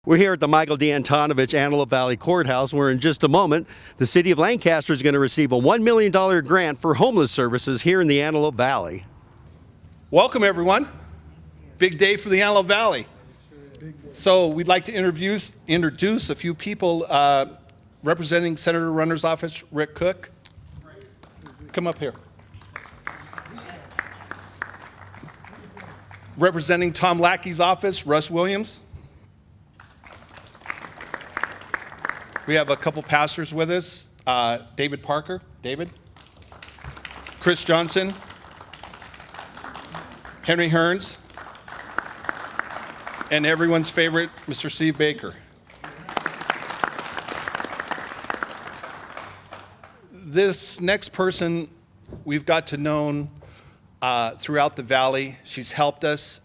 We're here at the Michael D. Antonovich Antelope Valley Courthouse, where in just a moment, the city of Lancaster is going to receive a $1 million grant for homeless services here in the Antelope Valley. Welcome, everyone. Big day for the Antelope Valley. So we'd like to introduce a few people representing Senator Runner's office, Rick Cook. Come up here. Representing Tom Lackey's office, Russ Williams. We have a couple pastors with us, David Parker, David, Chris Johnson, Henry Hearns, and everyone's favorite, Mr. Steve Baker. This next person we've got to know throughout the valley. She's helped us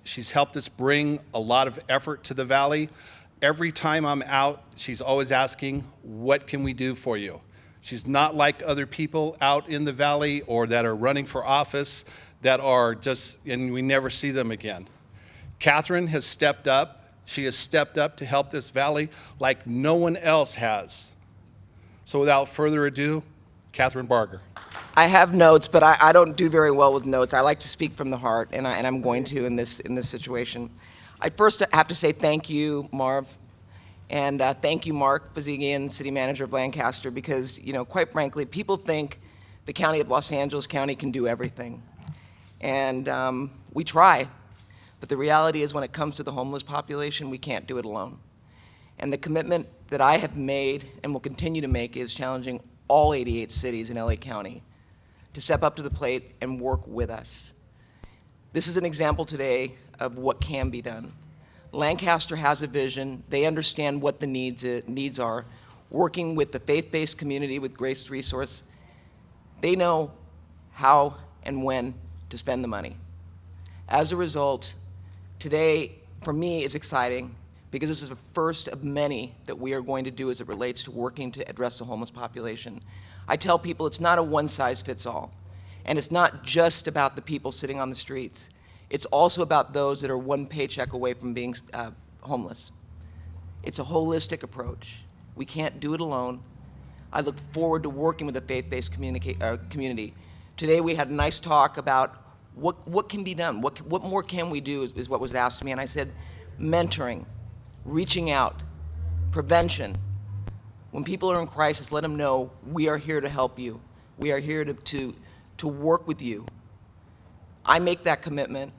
bring a lot of effort to the valley. Every time I'm out, she's always asking, what can we do for you? She's not like other people out in the valley or that are running for office that are just, and we never see them again. Kathryn has stepped up. She has stepped up to help this valley like no one else has. So without further ado, Kathryn Barger. I have notes, but I don't do very well with notes. I like to speak from the heart, and I'm going to in this situation. I first have to say thank you, Marv, and thank you, Mark Bazigian, City Manager of Lancaster, because, quite frankly, people think the County of Los Angeles County can do everything. And we try, but the reality is when it comes to the homeless population, we can't do it alone. And the commitment that I have made and will continue to make is challenging all 88 cities in LA County to step up to the plate and work with us. This is an example today of what can be done. Lancaster has a vision. They understand what the needs are. Working with the faith-based community with Grace Resource, they know how and when to spend the money. As a result, today, for me, is exciting because this is the first of many that we are going to do as it relates to working to address the homeless population. I tell people it's not a one-size-fits-all, and it's not just about the people sitting on the streets. It's also about those that are one paycheck away from being homeless. It's a holistic approach. We can't do it alone. I look forward to working with the faith-based community. Today we had a nice talk about what can be done, what more can we do is what was asked of me, and I said mentoring, reaching out, prevention. When people are in crisis, let them know we are here to help you. We are here to work with you. I make that commitment,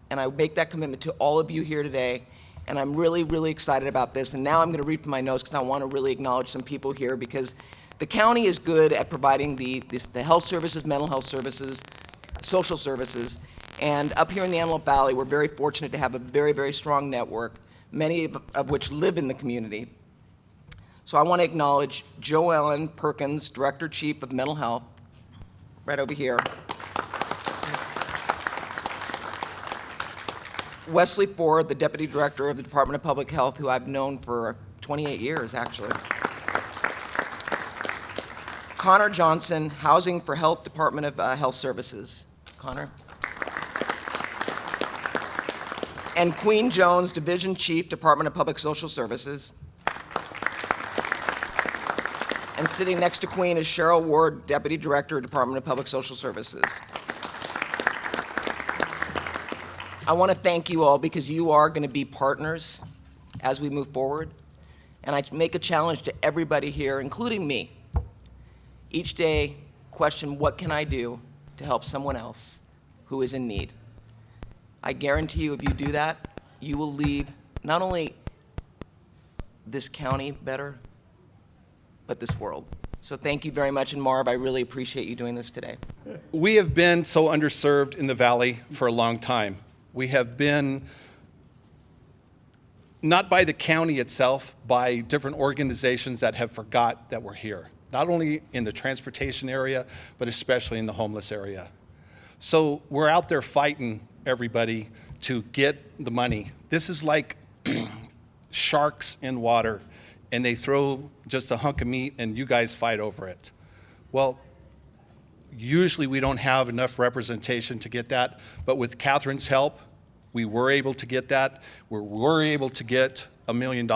and I make that commitment to all of you here today, and I'm really, really excited about this. And now I'm going to read from my notes because I want to really acknowledge some people here because the county is good at providing the health services, mental health services, social services, and up here in the Antelope Valley, we're very fortunate to have a very, very strong network, many of which live in the community. So I want to acknowledge Jo Ellen Perkins, Director Chief of Mental Health, right over here. Wesley Ford, the Deputy Director of the Department of Public Health, who I've known for 28 years, actually. Connor Johnson, Housing for Health, Department of Health Services. Connor. And Queen Jones, Division Chief, Department of Public Social Services. And sitting next to Queen is Cheryl Ward, Deputy Director, Department of Public Social Services. I want to thank you all because you are going to be partners as we move forward. And I make a challenge to everybody here, including me. Each day, question, what can I do to help someone else who is in need? I guarantee you if you do that, you will leave not only this county better, but this world. So thank you very much, and Marv, I really appreciate you doing this today. We have been so underserved in the valley for a long time. We have been, not by the county itself, by different organizations that have forgot that we're here, not only in the transportation area, but especially in the homeless area. So we're out there fighting everybody to get the money. This is like sharks in water, and they throw just a hunk of meat and you guys fight over it. Well, usually we don't have enough representation to get that, but with Kathryn's help, we were able to get that. We were able to get $1 million.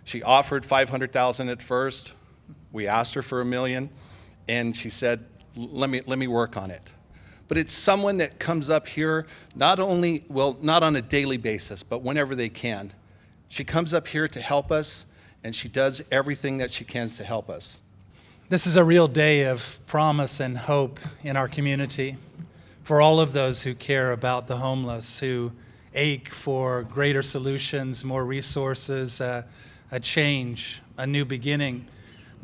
She offered $500,000 at first. We asked her for $1 million, and she said, let me work on it. But it's someone that comes up here not on a daily basis, but whenever they can. She comes up here to help us, and she does everything that she can to help us. This is a real day of promise and hope in our community for all of those who care about the homeless, who ache for greater solutions, more resources, a change, a new beginning.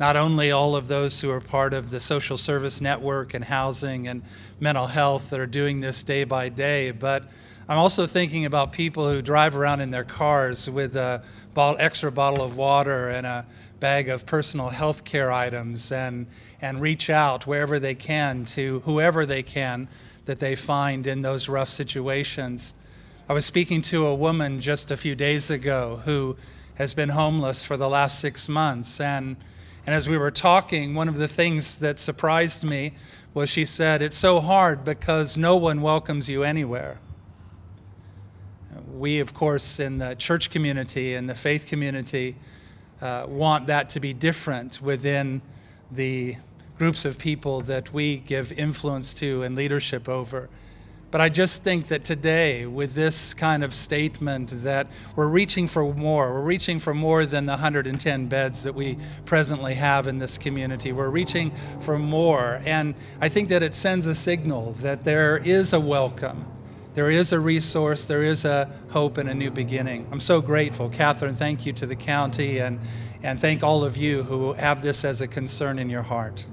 Not only all of those who are part of the social service network and housing and mental health that are doing this day by day, but I'm also thinking about people who drive around in their cars with a extra bottle of water and a bag of personal health care items and reach out wherever they can to whoever they can that they find in those rough situations. I was speaking to a woman just a few days ago who has been homeless for the last 6 months, and as we were talking, one of the things that surprised me was she said, it's so hard because no one welcomes you anywhere. We, of course, in the church community and the faith community want that to be different within the groups of people that we give influence to and leadership over. But I just think that today, with this kind of statement that we're reaching for more than the 110 beds that we presently have in this community. We're reaching for more, and I think that it sends a signal that there is a welcome, there is a resource, there is a hope and a new beginning. I'm so grateful. Kathryn, thank you to the county, and thank all of you who have this as a concern in your heart.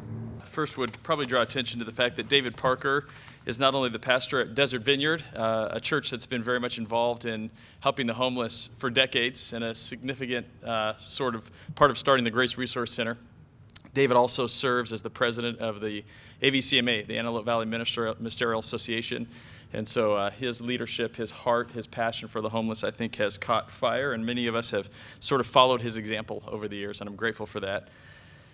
First would probably draw attention to the fact that David Parker is not only the pastor at Desert Vineyard, a church that's been very much involved in helping the homeless for decades and a significant sort of part of starting the Grace Resource Center. David also serves as the president of the AVCMA, the Antelope Valley Ministerial Association. And so his leadership, his heart, his passion for the homeless, I think, has caught fire, and many of us have sort of followed his example over the years, and I'm grateful for that.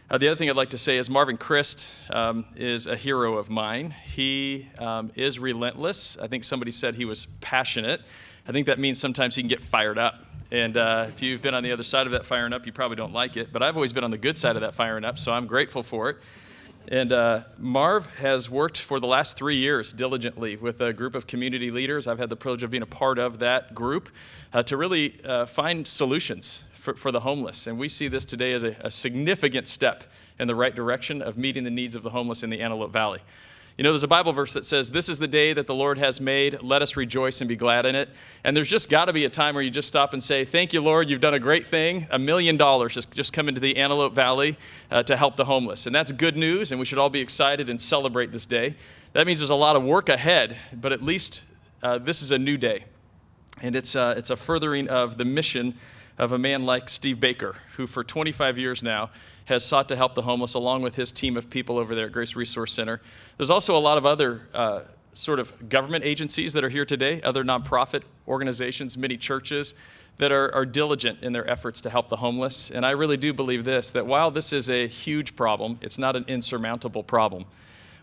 The other thing I'd like to say is Marvin Crist is a hero of mine. He is relentless. I think somebody said he was passionate. I think that means sometimes he can get fired up. And if you've been on the other side of that firing up, you probably don't like it. But I've always been on the good side of that firing up, so I'm grateful for it. And Marv has worked for the last 3 years diligently with a group of community leaders. I've had the privilege of being a part of that group to really find solutions for the homeless. And we see this today as a significant step in the right direction of meeting the needs of the homeless in the Antelope Valley. You know, there's a Bible verse that says, this is the day that the Lord has made. Let us rejoice and be glad in it. And there's just got to be a time where you just stop and say, thank you, Lord, you've done a great thing. $1 million just come into the Antelope Valley to help the homeless. And that's good news, and we should all be excited and celebrate this day. That means there's a lot of work ahead, but at least this is a new day. And it's a furthering of the mission of a man like Steve Baker, who for 25 years now has sought to help the homeless along with his team of people over there at Grace Resource Center. There's also a lot of other sort of government agencies that are here today, other nonprofit organizations, many churches that are diligent in their efforts to help the homeless. And I really do believe this, that while this is a huge problem, it's not an insurmountable problem.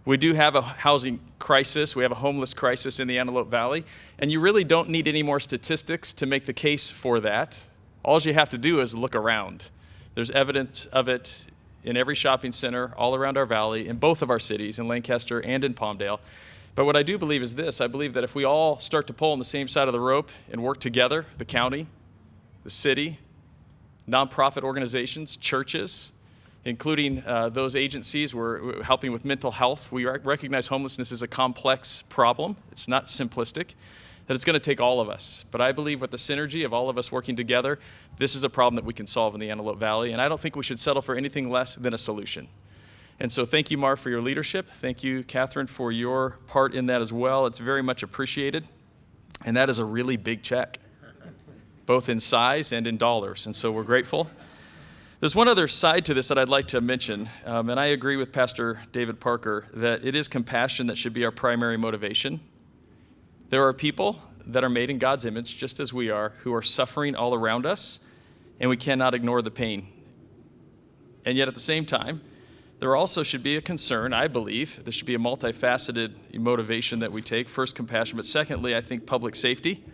We do have a housing crisis. We have a homeless crisis in the Antelope Valley. And you really don't need any more statistics to make the case for that. All you have to do is look around. There's evidence of it in every shopping center all around our valley, in both of our cities, in Lancaster and in Palmdale. But what I do believe is this. I believe that if we all start to pull on the same side of the rope and work together, the county, the city, nonprofit organizations, churches, including those agencies we're helping with mental health. We recognize homelessness is a complex problem. It's not simplistic, that it's going to take all of us. But I believe with the synergy of all of us working together, this is a problem that we can solve in the Antelope Valley, and I don't think we should settle for anything less than a solution. And so thank you, Marv, for your leadership. Thank you, Kathryn, for your part in that as well. It's very much appreciated, and that is a really big check, both in size and in dollars, and so we're grateful. There's one other side to this that I'd like to mention, and I agree with Pastor David Parker that it is compassion that should be our primary motivation. There are people that are made in God's image, just as we are, who are suffering all around us, and we cannot ignore the pain. And yet at the same time, there also should be a concern, I believe. There should be a multifaceted motivation that we take. First, compassion, but secondly, I think public safety.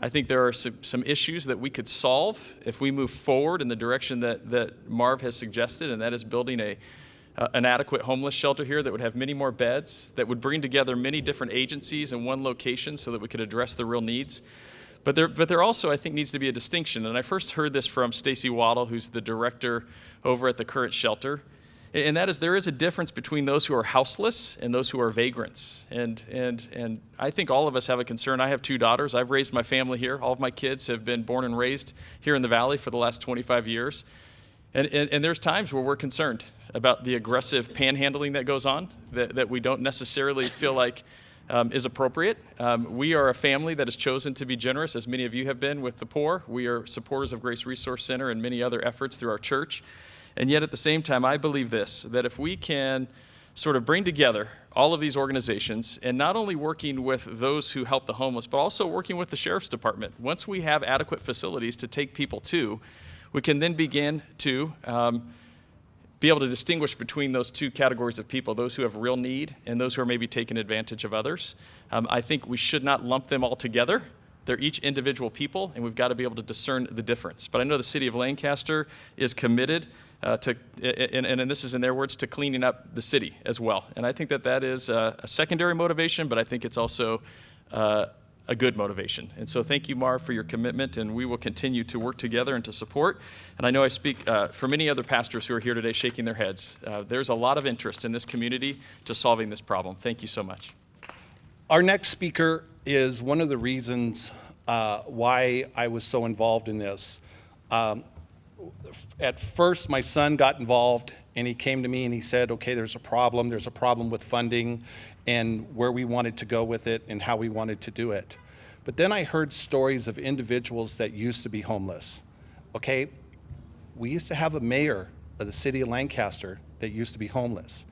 I think there are some issues that we could solve if we move forward in the direction that Marv has suggested, and that is building an adequate homeless shelter here that would have many more beds, that would bring together many different agencies in one location so that we could address the real needs. But there also, I think, needs to be a distinction. And I first heard this from Stacy Waddle, who's the director over at the current shelter. And that is, there is a difference between those who are houseless and those who are vagrants. And I think all of us have a concern. I have 2 daughters. I've raised my family here. All of my kids have been born and raised here in the Valley for the last 25 years. And there's times where we're concerned about the aggressive panhandling that goes on, that we don't necessarily feel like is appropriate. We are a family that has chosen to be generous, as many of you have been, with the poor. We are supporters of Grace Resource Center and many other efforts through our church. And yet at the same time, I believe this, that if we can sort of bring together all of these organizations, and not only working with those who help the homeless, but also working with the Sheriff's Department, once we have adequate facilities to take people to, we can then begin to be able to distinguish between those 2 categories of people, those who have real need and those who are maybe taking advantage of others. I think we should not lump them all together. They're each individual people, and we've got to be able to discern the difference. But I know the city of Lancaster is committed to, and this is in their words, to cleaning up the city as well. And I think that is a secondary motivation, but I think it's also a good motivation. And so thank you, Marv, for your commitment, and we will continue to work together and to support. And I know I speak for many other pastors who are here today shaking their heads. There's a lot of interest in this community to solving this problem. Thank you so much. Our next speaker is one of the reasons why I was so involved in this. At first, my son got involved, and he came to me and he said, okay, there's a problem with funding and where we wanted to go with it and how we wanted to do it. But then I heard stories of individuals that used to be homeless. Okay, we used to have a mayor of the city of Lancaster that used to be homeless.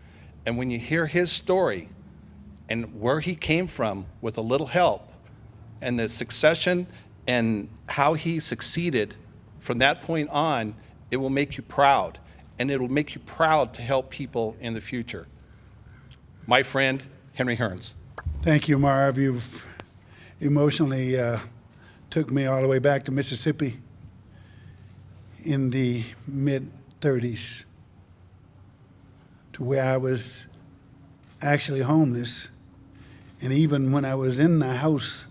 And when you hear his story and where he came from with a little help and the succession and how he succeeded from that point on, it will make you proud. And it will make you proud to help people in the future. My friend, Henry Hearns. Thank you, Marv. You've emotionally took me all the way back to Mississippi in the mid-30s to where I was actually homeless. And even when I was in the house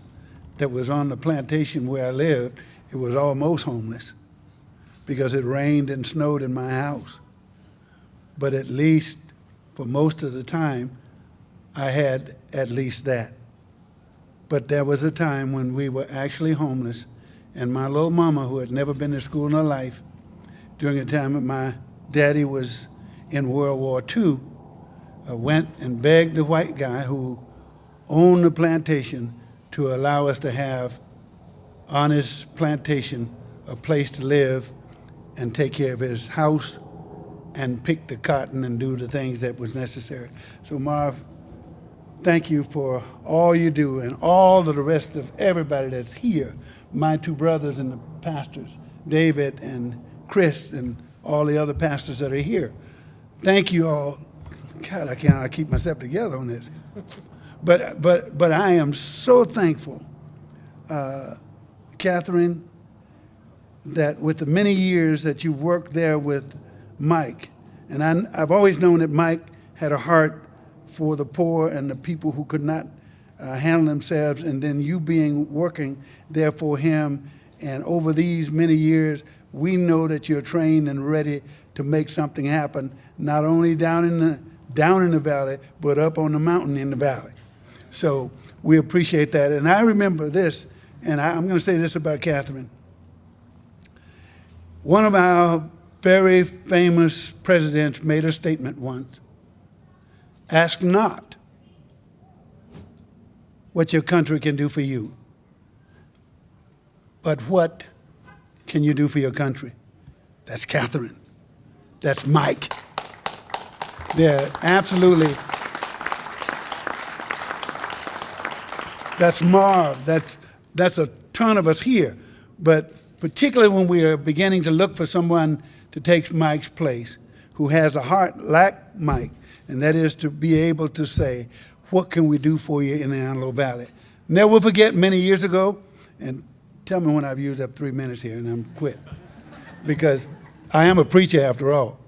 that was on the plantation where I lived, it was almost homeless because it rained and snowed in my house. But at least for most of the time, I had at least that. But there was a time when we were actually homeless, and my little mama, who had never been to school in her life, during the time that my daddy was in World War II, went and begged the white guy who owned the plantation to allow us to have on his plantation a place to live and take care of his house and pick the cotton and do the things that was necessary. So Marv, thank you for all you do and all of the rest of everybody that's here, my 2 brothers and the pastors, David and Chris and all the other pastors that are here. Thank you all. God, I cannot keep myself together on this. But I am so thankful, Kathryn, that with the many years that you worked there with Mike, and I've always known that Mike had a heart for the poor and the people who could not handle themselves, and then you working there for him, and over these many years, we know that you're trained and ready to make something happen, not only down in the valley, but up on the mountain in the valley. So we appreciate that. And I remember this, and I'm going to say this about Kathryn. One of our very famous presidents made a statement once: ask not what your country can do for you, but what can you do for your country? That's Kathryn. That's Mike. They're absolutely, that's Marv, that's a ton of us here. But particularly when we are beginning to look for someone to take Mike's place, who has a heart like Mike, and that is to be able to say, what can we do for you in the Antelope Valley? Never will forget, many years ago, and tell me when I've used up 3 minutes here and I'm quit. Because I am a preacher after all.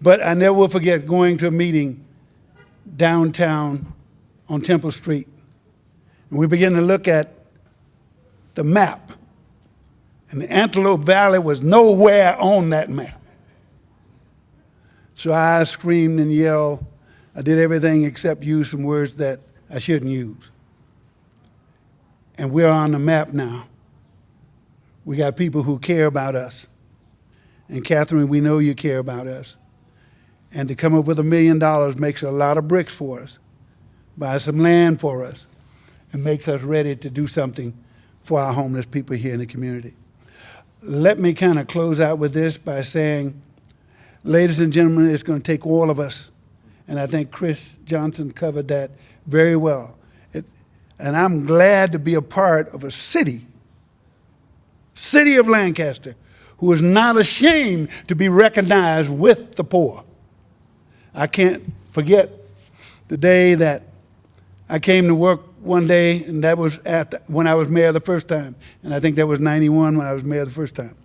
But I never will forget going to a meeting downtown on Temple Street. And we began to look at the map. And the Antelope Valley was nowhere on that map. So I screamed and yelled. I did everything except use some words that I shouldn't use. And we're on the map now. We got people who care about us. And Kathryn, we know you care about us. And to come up with $1 million makes a lot of bricks for us, buy some land for us, and makes us ready to do something for our homeless people here in the community. Let me kind of close out with this by saying, ladies and gentlemen, it's going to take all of us. And I think Chris Johnson covered that very well. And I'm glad to be a part of a city of Lancaster, who is not ashamed to be recognized with the poor. I can't forget the day that I came to work one day, and that was when I was mayor the first time. And I think that was 91 when I was mayor the first time.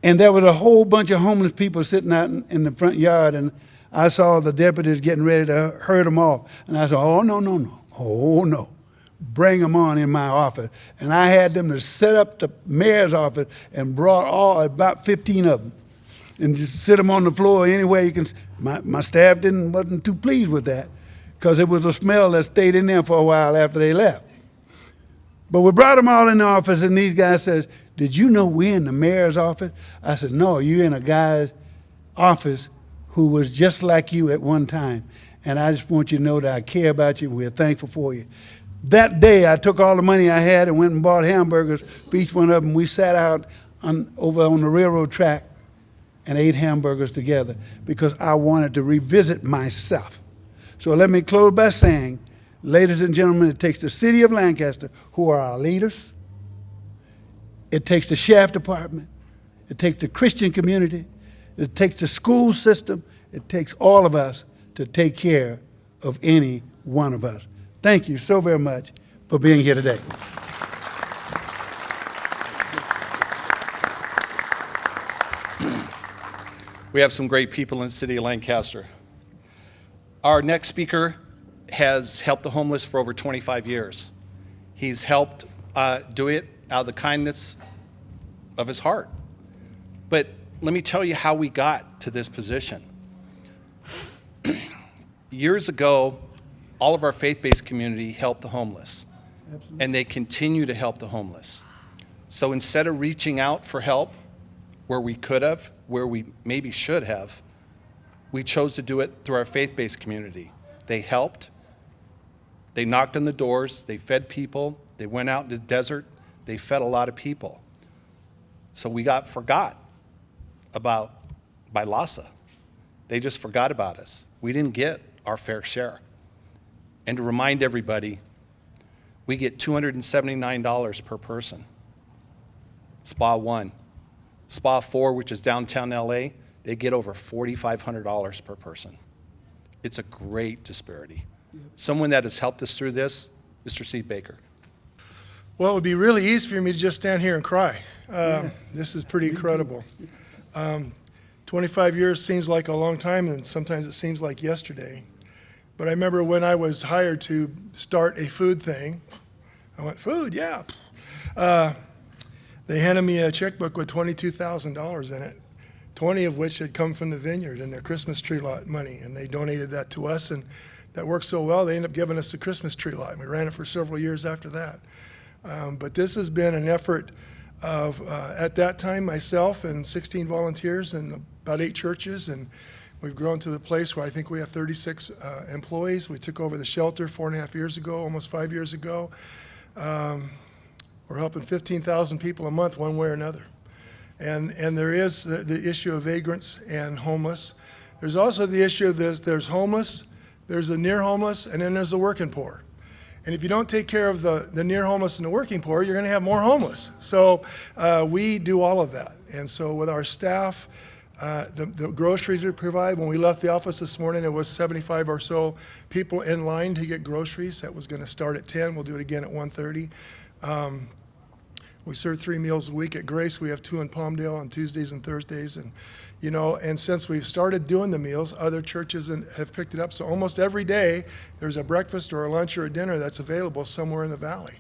And there was a whole bunch of homeless people sitting out in the front yard, and I saw the deputies getting ready to herd them off. And I said, oh, no, no, no. Oh, no. Bring them on in my office. And I had them to set up the mayor's office and brought about 15 of them and just sit them on the floor anywhere you can. My staff wasn't too pleased with that because it was a smell that stayed in there for a while after they left. But we brought them all in the office, and these guys said, did you know we're in the mayor's office? I said, no, you're in a guy's office who was just like you at one time. And I just want you to know that I care about you and we're thankful for you. That day, I took all the money I had and went and bought hamburgers for each one of them. We sat out over on the railroad track and ate hamburgers together because I wanted to revisit myself. So let me close by saying, ladies and gentlemen, it takes the city of Lancaster, who are our leaders. It takes the sheriff department. It takes the Christian community. It takes the school system. It takes all of us to take care of any one of us. Thank you so very much for being here today. We have some great people in the city of Lancaster. Our next speaker has helped the homeless for over 25 years. He's helped do it out of the kindness of his heart. But let me tell you how we got to this position. Years ago, all of our faith-based community helped the homeless. Absolutely. And they continue to help the homeless. So instead of reaching out for help where we could have, where we maybe should have, we chose to do it through our faith-based community. They helped, they knocked on the doors, they fed people, they went out in the desert, they fed a lot of people. So we got forgot about by LASA. They just forgot about us. We didn't get our fair share. And to remind everybody, we get $279 per person. Spa 1. Spa 4, which is downtown LA, they get over $4,500 per person. It's a great disparity. Someone that has helped us through this, Mr. Steve Baker. Well, it would be really easy for me to just stand here and cry. This is pretty incredible. 25 years seems like a long time, and sometimes it seems like yesterday. But I remember when I was hired to start a food thing, I went, food, yeah. They handed me a checkbook with $22,000 in it, 20 of which had come from the vineyard and their Christmas tree lot money, and they donated that to us, and that worked so well, they ended up giving us the Christmas tree lot, and we ran it for several years after that. But this has been an effort of, at that time, myself and 16 volunteers and about 8 churches, and we've grown to the place where I think we have 36 employees. We took over the shelter 4.5 years ago, almost 5 years ago. We're helping 15,000 people a month one way or another. And there is the issue of vagrants and homeless. There's also the issue of there's homeless, there's the near homeless, and then there's the working poor. And if you don't take care of the near homeless and the working poor, you're going to have more homeless. So we do all of that. And so with our staff, the groceries we provide, when we left the office this morning, it was 75 or so people in line to get groceries. That was going to start at 10. We'll do it again at 1:30. We serve 3 meals a week at Grace. We have 2 in Palmdale on Tuesdays and Thursdays. And, you know, and since we've started doing the meals, other churches have picked it up. So almost every day there's a breakfast or a lunch or a dinner that's available somewhere in the valley.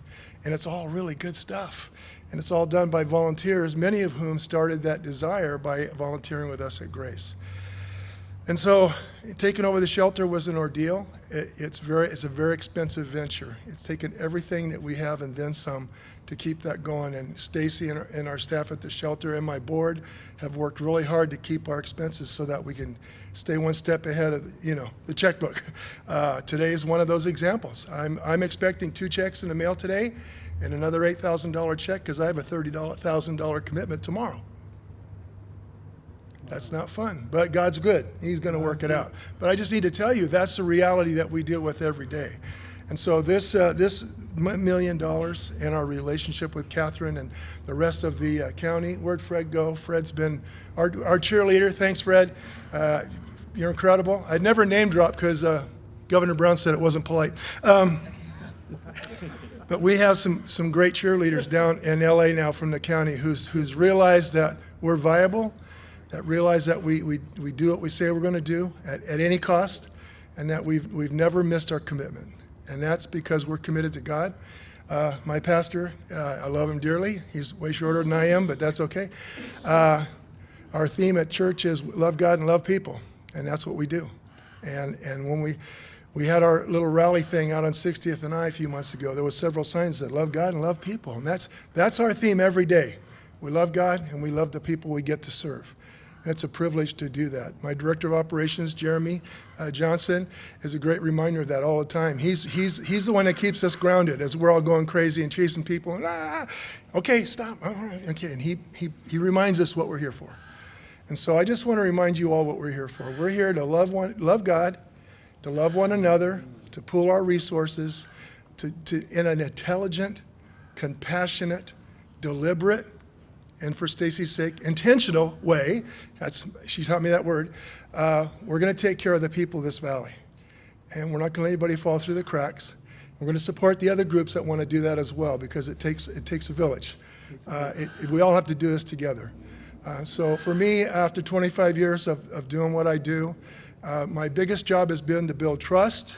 And it's all really good stuff. And it's all done by volunteers, many of whom started that desire by volunteering with us at Grace. And so taking over the shelter was an ordeal. It's a very expensive venture. It's taken everything that we have and then some to keep that going. And Stacy and our staff at the shelter and my board have worked really hard to keep our expenses so that we can stay one step ahead of, you know, the checkbook. Today is one of those examples. I'm expecting 2 checks in the mail today and another $8,000 check because I have a $30,000 commitment tomorrow. That's not fun, but God's good. He's going to work it out. But I just need to tell you, that's the reality that we deal with every day. And so this $1 million and our relationship with Kathryn and the rest of the county, where'd Fred go? Fred's been our cheerleader. Thanks, Fred. You're incredible. I'd never name drop because Governor Brown said it wasn't polite. But we have some great cheerleaders down in LA now from the county who's realized that we're viable, that realize that we do what we say we're going to do at any cost, and that we've never missed our commitment. And that's because we're committed to God. My pastor, I love him dearly. He's way shorter than I am, but that's okay. Our theme at church is love God and love people, and that's what we do. And when we had our little rally thing out on 60th and I a few months ago, there was several signs that love God and love people, and that's our theme every day. We love God and we love the people we get to serve. And it's a privilege to do that. My director of operations, Jeremy Johnson, is a great reminder of that all the time. He's the one that keeps us grounded as we're all going crazy and chasing people. And, okay, stop. All right, okay. And he reminds us what we're here for. And so I just want to remind you all what we're here for. We're here to love God, to love one another, to pool our resources, to in an intelligent, compassionate, deliberate, and for Stacy's sake, intentional way, she taught me that word, we're going to take care of the people of this valley. And we're not going to let anybody fall through the cracks. We're going to support the other groups that want to do that as well, because it takes a village. We all have to do this together. So for me, after 25 years of doing what I do, my biggest job has been to build trust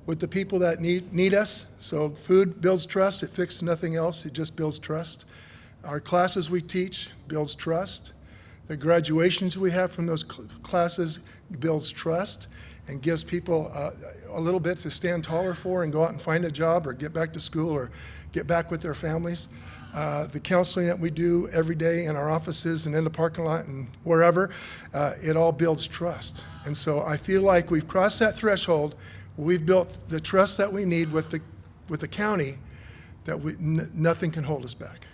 with the people that need us. So food builds trust. It fixes nothing else. It just builds trust. Our classes we teach builds trust. The graduations we have from those classes builds trust and gives people a little bit to stand taller for and go out and find a job or get back to school or get back with their families. The counseling that we do every day in our offices and in the parking lot and wherever, it all builds trust. And so I feel like we've crossed that threshold. We've built the trust that we need with the county that nothing can hold us back.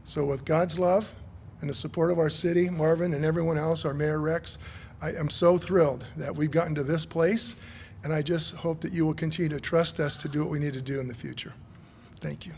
So with God's love and the support of our city, Marvin and everyone else, our Mayor Rex, I am so thrilled that we've gotten to this place, and I just hope that you will continue to trust us to do what we need to do in the future. Thank you.